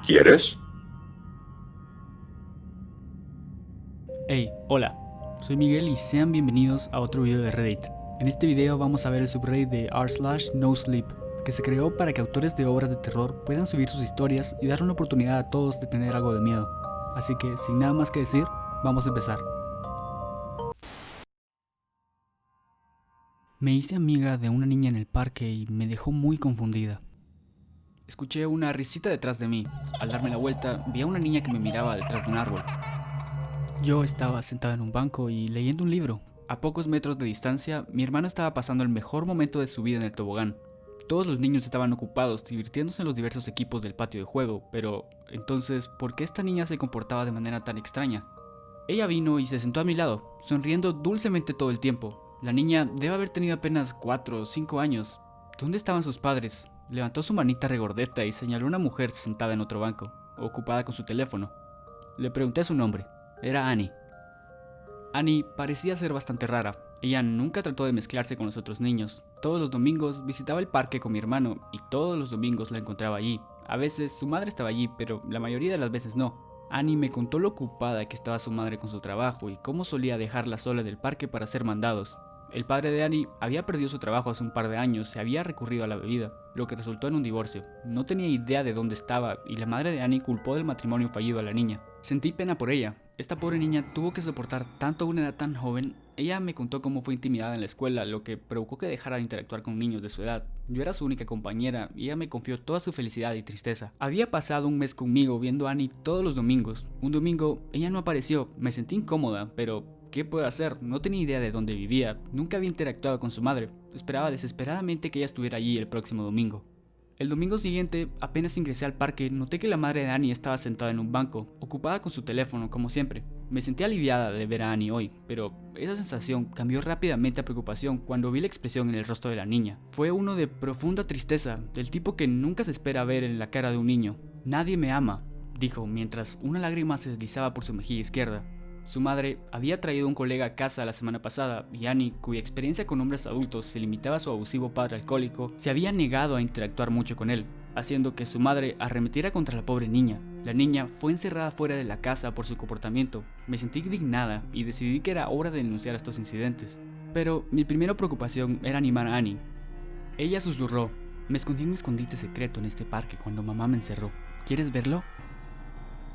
¿Quieres? Hey, hola, soy Miguel y sean bienvenidos a otro video de Reddit. En este video vamos a ver el subreddit de r/NoSleep, que se creó para que autores de obras de terror puedan subir sus historias y dar una oportunidad a todos de tener algo de miedo. Así que, sin nada más que decir, vamos a empezar. Me hice amiga de una niña en el parque y me dejó muy confundida. Escuché una risita detrás de mí. Al darme la vuelta, vi a una niña que me miraba detrás de un árbol. Yo estaba sentado en un banco y leyendo un libro. A pocos metros de distancia, mi hermano estaba pasando el mejor momento de su vida en el tobogán. Todos los niños estaban ocupados divirtiéndose en los diversos equipos del patio de juego, pero entonces, ¿por qué esta niña se comportaba de manera tan extraña? Ella vino y se sentó a mi lado, sonriendo dulcemente todo el tiempo. La niña debe haber tenido apenas 4 o 5 años. ¿Dónde estaban sus padres? Levantó su manita regordeta y señaló a una mujer sentada en otro banco, ocupada con su teléfono. Le pregunté su nombre. Era Annie. Annie parecía ser bastante rara. Ella nunca trató de mezclarse con los otros niños. Todos los domingos visitaba el parque con mi hermano y todos los domingos la encontraba allí. A veces su madre estaba allí, pero la mayoría de las veces no. Annie me contó lo ocupada que estaba su madre con su trabajo y cómo solía dejarla sola en el parque para hacer mandados. El padre de Annie había perdido su trabajo hace un par de años y había recurrido a la bebida, lo que resultó en un divorcio. No tenía idea de dónde estaba y la madre de Annie culpó del matrimonio fallido a la niña. Sentí pena por ella. Esta pobre niña tuvo que soportar tanto a una edad tan joven. Ella me contó cómo fue intimidada en la escuela, lo que provocó que dejara de interactuar con niños de su edad. Yo era su única compañera y ella me confió toda su felicidad y tristeza. Había pasado un mes conmigo viendo a Annie todos los domingos. Un domingo ella no apareció, me sentí incómoda, pero ¿qué puedo hacer? No tenía idea de dónde vivía, nunca había interactuado con su madre. Esperaba desesperadamente que ella estuviera allí el próximo domingo. El domingo siguiente, apenas ingresé al parque, noté que la madre de Annie estaba sentada en un banco, ocupada con su teléfono, como siempre. Me sentí aliviada de ver a Annie hoy, pero esa sensación cambió rápidamente a preocupación cuando vi la expresión en el rostro de la niña. Fue uno de profunda tristeza, del tipo que nunca se espera ver en la cara de un niño. Nadie me ama, dijo mientras una lágrima se deslizaba por su mejilla izquierda. Su madre había traído a un colega a casa la semana pasada y Annie, cuya experiencia con hombres adultos se limitaba a su abusivo padre alcohólico, se había negado a interactuar mucho con él, haciendo que su madre arremetiera contra la pobre niña. La niña fue encerrada fuera de la casa por su comportamiento. Me sentí indignada y decidí que era hora de denunciar estos incidentes. Pero mi primera preocupación era animar a Annie. Ella susurró: "Me escondí en un escondite secreto en este parque cuando mamá me encerró. ¿Quieres verlo?".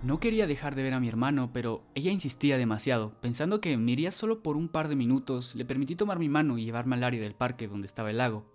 No quería dejar de ver a mi hermano, pero ella insistía demasiado. Pensando que me iría solo por un par de minutos, le permití tomar mi mano y llevarme al área del parque donde estaba el lago.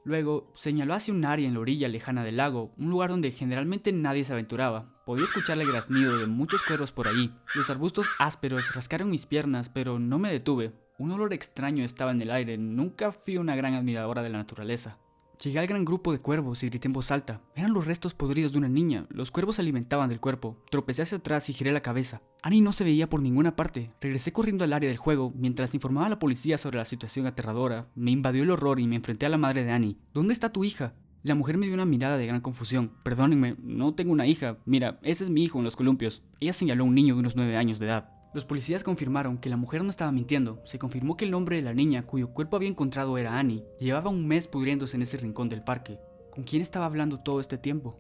Luego, señaló hacia un área en la orilla lejana del lago, un lugar donde generalmente nadie se aventuraba. Podía escuchar el graznido de muchos cuervos por allí. Los arbustos ásperos rascaron mis piernas, pero no me detuve. Un olor extraño estaba en el aire. Nunca fui una gran admiradora de la naturaleza. Llegué al gran grupo de cuervos y grité en voz alta. Eran los restos podridos de una niña. Los cuervos se alimentaban del cuerpo. Tropecé hacia atrás y giré la cabeza. Annie no se veía por ninguna parte. Regresé corriendo al área del juego. Mientras informaba a la policía sobre la situación aterradora, me invadió el horror y me enfrenté a la madre de Annie. ¿Dónde está tu hija? La mujer me dio una mirada de gran confusión. Perdónenme, no tengo una hija. Mira, ese es mi hijo en los columpios. Ella señaló a un niño de unos 9 años de edad. Los policías confirmaron que la mujer no estaba mintiendo. Se confirmó que el nombre de la niña cuyo cuerpo había encontrado era Annie. Llevaba un mes pudriéndose en ese rincón del parque. ¿Con quién estaba hablando todo este tiempo?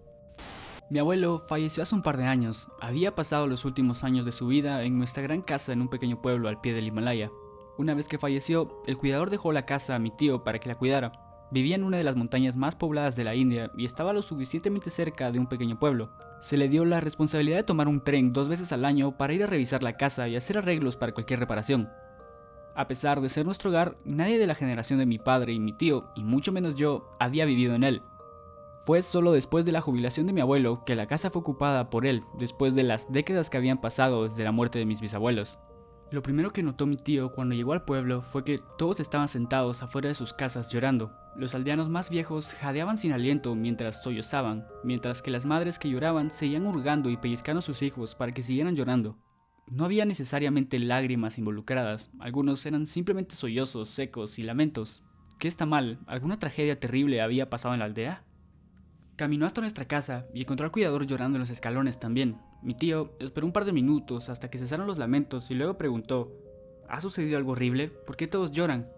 Mi abuelo falleció hace un par de años. Había pasado los últimos años de su vida en nuestra gran casa en un pequeño pueblo al pie del Himalaya. Una vez que falleció, el cuidador dejó la casa a mi tío para que la cuidara. Vivía en una de las montañas más pobladas de la India y estaba lo suficientemente cerca de un pequeño pueblo. Se le dio la responsabilidad de tomar un tren 2 veces al año para ir a revisar la casa y hacer arreglos para cualquier reparación. A pesar de ser nuestro hogar, nadie de la generación de mi padre y mi tío, y mucho menos yo, había vivido en él. Fue solo después de la jubilación de mi abuelo que la casa fue ocupada por él, después de las décadas que habían pasado desde la muerte de mis bisabuelos. Lo primero que notó mi tío cuando llegó al pueblo fue que todos estaban sentados afuera de sus casas llorando. Los aldeanos más viejos jadeaban sin aliento mientras sollozaban, mientras que las madres que lloraban seguían hurgando y pellizcando a sus hijos para que siguieran llorando. No había necesariamente lágrimas involucradas, algunos eran simplemente sollozos secos y lamentos. ¿Qué está mal? ¿Alguna tragedia terrible había pasado en la aldea? Caminó hasta nuestra casa y encontró al cuidador llorando en los escalones también. Mi tío esperó un par de minutos hasta que cesaron los lamentos y luego preguntó: ¿ha sucedido algo horrible? ¿Por qué todos lloran?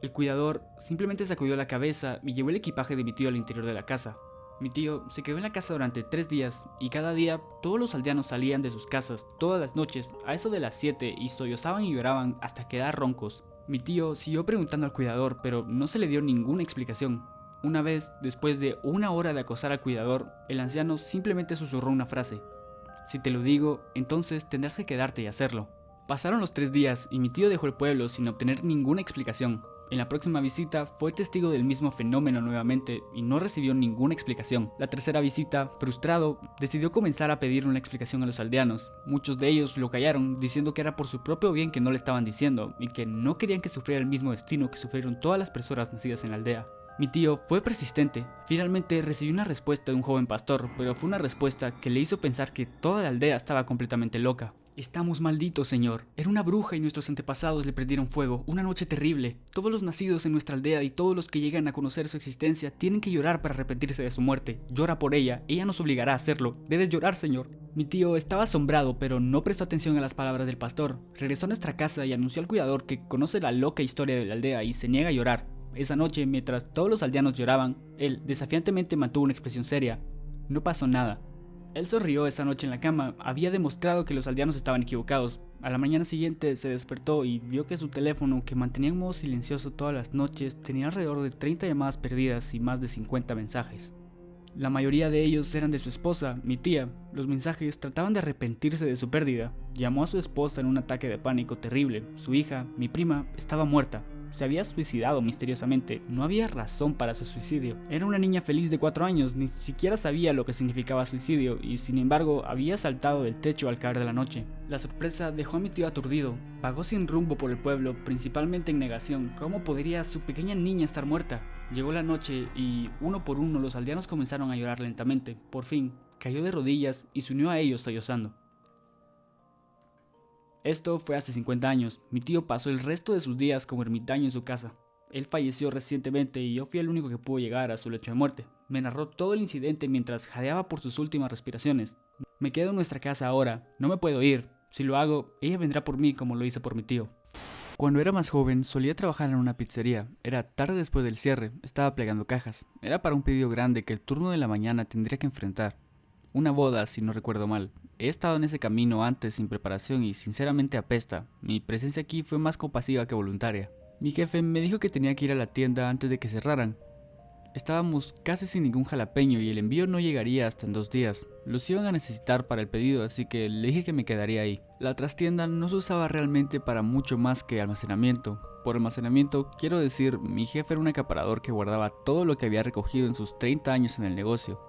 El cuidador simplemente sacudió la cabeza y llevó el equipaje de mi tío al interior de la casa. Mi tío se quedó en la casa durante 3 días y cada día todos los aldeanos salían de sus casas todas las noches a eso de las 7 y sollozaban y lloraban hasta quedar roncos. Mi tío siguió preguntando al cuidador, pero no se le dio ninguna explicación. Una vez, después de 1 hora de acosar al cuidador, el anciano simplemente susurró una frase: si te lo digo, entonces tendrás que quedarte y hacerlo. Pasaron los 3 días y mi tío dejó el pueblo sin obtener ninguna explicación. En la próxima visita fue testigo del mismo fenómeno nuevamente y no recibió ninguna explicación. La tercera visita, frustrado, decidió comenzar a pedir una explicación a los aldeanos. Muchos de ellos lo callaron, diciendo que era por su propio bien que no le estaban diciendo y que no querían que sufriera el mismo destino que sufrieron todas las personas nacidas en la aldea. Mi tío fue persistente. Finalmente recibió una respuesta de un joven pastor, pero fue una respuesta que le hizo pensar que toda la aldea estaba completamente loca. Estamos malditos, señor. Era una bruja y nuestros antepasados le prendieron fuego. Una noche terrible. Todos los nacidos en nuestra aldea y todos los que llegan a conocer su existencia tienen que llorar para arrepentirse de su muerte. Llora por ella. Ella nos obligará a hacerlo. Debes llorar, señor. Mi tío estaba asombrado, pero no prestó atención a las palabras del pastor. Regresó a nuestra casa y anunció al cuidador que conoce la loca historia de la aldea y se niega a llorar. Esa noche, mientras todos los aldeanos lloraban, él desafiantemente mantuvo una expresión seria. No pasó nada. Él sonrió esa noche en la cama, había demostrado que los aldeanos estaban equivocados. A la mañana siguiente se despertó y vio que su teléfono, que mantenía en modo silencioso todas las noches, tenía alrededor de 30 llamadas perdidas y más de 50 mensajes. La mayoría de ellos eran de su esposa, mi tía. Los mensajes trataban de arrepentirse de su pérdida. Llamó a su esposa en un ataque de pánico terrible. Su hija, mi prima, estaba muerta. Se había suicidado misteriosamente, no había razón para su suicidio. Era una niña feliz de 4 años, ni siquiera sabía lo que significaba suicidio y sin embargo había saltado del techo al caer de la noche. La sorpresa dejó a mi tío aturdido, vagó sin rumbo por el pueblo, principalmente en negación. ¿Cómo podría su pequeña niña estar muerta? Llegó la noche y uno por uno los aldeanos comenzaron a llorar lentamente. Por fin, cayó de rodillas y se unió a ellos sollozando. Esto fue hace 50 años. Mi tío pasó el resto de sus días como ermitaño en su casa. Él falleció recientemente y yo fui el único que pudo llegar a su lecho de muerte. Me narró todo el incidente mientras jadeaba por sus últimas respiraciones. Me quedo en nuestra casa ahora, no me puedo ir. Si lo hago, ella vendrá por mí como lo hizo por mi tío. Cuando era más joven, solía trabajar en una pizzería. Era tarde después del cierre, estaba plegando cajas. Era para un pedido grande que el turno de la mañana tendría que enfrentar. Una boda, si no recuerdo mal. He estado en ese camino antes sin preparación y sinceramente apesta. Mi presencia aquí fue más compasiva que voluntaria. Mi jefe me dijo que tenía que ir a la tienda antes de que cerraran. Estábamos casi sin ningún jalapeño y el envío no llegaría hasta en 2 días. Los iban a necesitar para el pedido, así que le dije que me quedaría ahí. La trastienda no se usaba realmente para mucho más que almacenamiento. Por almacenamiento quiero decir, mi jefe era un acaparador que guardaba todo lo que había recogido en sus 30 años en el negocio.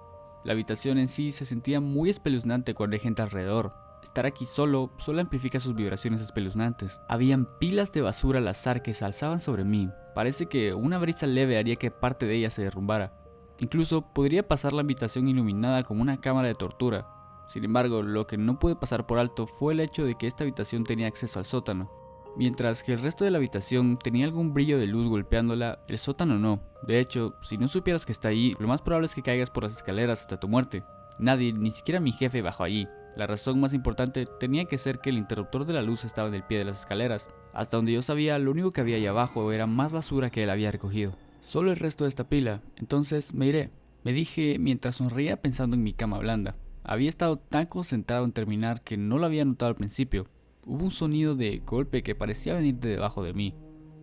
La habitación en sí se sentía muy espeluznante cuando hay gente alrededor. Estar aquí solo amplifica sus vibraciones espeluznantes. Habían pilas de basura al azar que se alzaban sobre mí. Parece que una brisa leve haría que parte de ella se derrumbara. Incluso podría pasar la habitación iluminada como una cámara de tortura. Sin embargo, lo que no pude pasar por alto fue el hecho de que esta habitación tenía acceso al sótano. Mientras que el resto de la habitación tenía algún brillo de luz golpeándola, el sótano no. De hecho, si no supieras que está ahí, lo más probable es que caigas por las escaleras hasta tu muerte. Nadie, ni siquiera mi jefe, bajó allí. La razón más importante tenía que ser que el interruptor de la luz estaba en el pie de las escaleras. Hasta donde yo sabía, lo único que había allá abajo era más basura que él había recogido. Solo el resto de esta pila, entonces me iré, me dije mientras sonreía pensando en mi cama blanda. Había estado tan concentrado en terminar que no lo había notado al principio. Hubo un sonido de golpe que parecía venir de debajo de mí.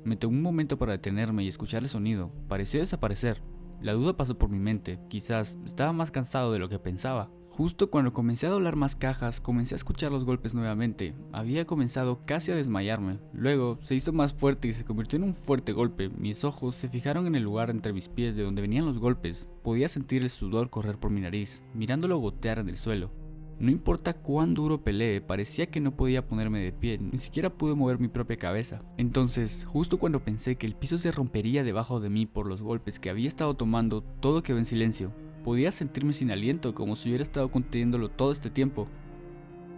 Me tomó un momento para detenerme y escuchar el sonido. Pareció desaparecer. La duda pasó por mi mente. Quizás estaba más cansado de lo que pensaba. Justo cuando comencé a doblar más cajas, comencé a escuchar los golpes nuevamente. Había comenzado casi a desmayarme. Luego se hizo más fuerte y se convirtió en un fuerte golpe. Mis ojos se fijaron en el lugar entre mis pies de donde venían los golpes. Podía sentir el sudor correr por mi nariz, mirándolo gotear en el suelo. No importa cuán duro peleé, parecía que no podía ponerme de pie, ni siquiera pude mover mi propia cabeza. Entonces, justo cuando pensé que el piso se rompería debajo de mí por los golpes que había estado tomando, todo quedó en silencio. Podía sentirme sin aliento, como si hubiera estado conteniéndolo todo este tiempo.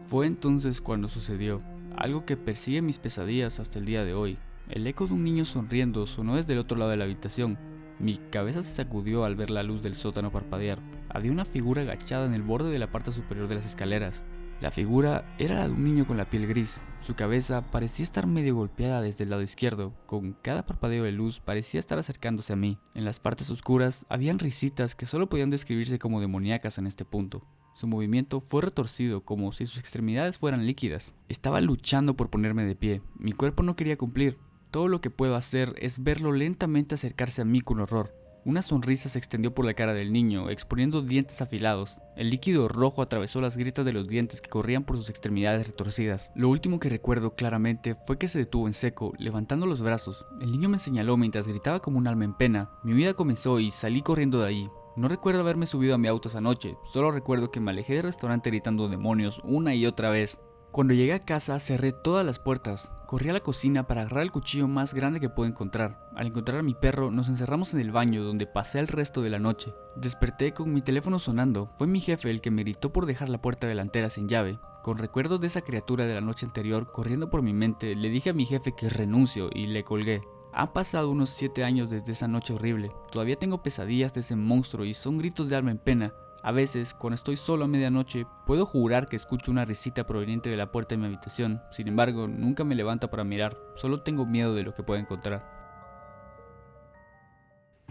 Fue entonces cuando sucedió, algo que persigue mis pesadillas hasta el día de hoy. El eco de un niño sonriendo sonó desde el otro lado de la habitación. Mi cabeza se sacudió al ver la luz del sótano parpadear. Había una figura agachada en el borde de la parte superior de las escaleras. La figura era la de un niño con la piel gris. Su cabeza parecía estar medio golpeada desde el lado izquierdo. Con cada parpadeo de luz parecía estar acercándose a mí. En las partes oscuras habían risitas que solo podían describirse como demoníacas en este punto. Su movimiento fue retorcido, como si sus extremidades fueran líquidas. Estaba luchando por ponerme de pie. Mi cuerpo no quería cumplir. Todo lo que puedo hacer es verlo lentamente acercarse a mí con horror. Una sonrisa se extendió por la cara del niño, exponiendo dientes afilados. El líquido rojo atravesó las grietas de los dientes que corrían por sus extremidades retorcidas. Lo último que recuerdo claramente fue que se detuvo en seco, levantando los brazos. El niño me señaló mientras gritaba como un alma en pena. Mi vida comenzó y salí corriendo de allí. No recuerdo haberme subido a mi auto esa noche, solo recuerdo que me alejé del restaurante gritando demonios una y otra vez. Cuando llegué a casa cerré todas las puertas, corrí a la cocina para agarrar el cuchillo más grande que pude encontrar. Al encontrar a mi perro nos encerramos en el baño donde pasé el resto de la noche. Desperté con mi teléfono sonando, fue mi jefe el que me gritó por dejar la puerta delantera sin llave. Con recuerdos de esa criatura de la noche anterior corriendo por mi mente, le dije a mi jefe que renuncio y le colgué. Han pasado unos 7 años desde esa noche horrible, todavía tengo pesadillas de ese monstruo y son gritos de alma en pena. A veces, cuando estoy solo a medianoche, puedo jurar que escucho una risita proveniente de la puerta de mi habitación. Sin embargo, nunca me levanto para mirar, solo tengo miedo de lo que pueda encontrar.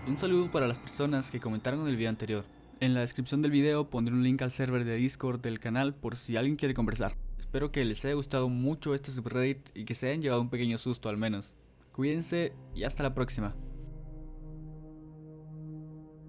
Un saludo para las personas que comentaron en el video anterior. En la descripción del video pondré un link al server de Discord del canal por si alguien quiere conversar. Espero que les haya gustado mucho este subreddit y que se hayan llevado un pequeño susto al menos. Cuídense y hasta la próxima.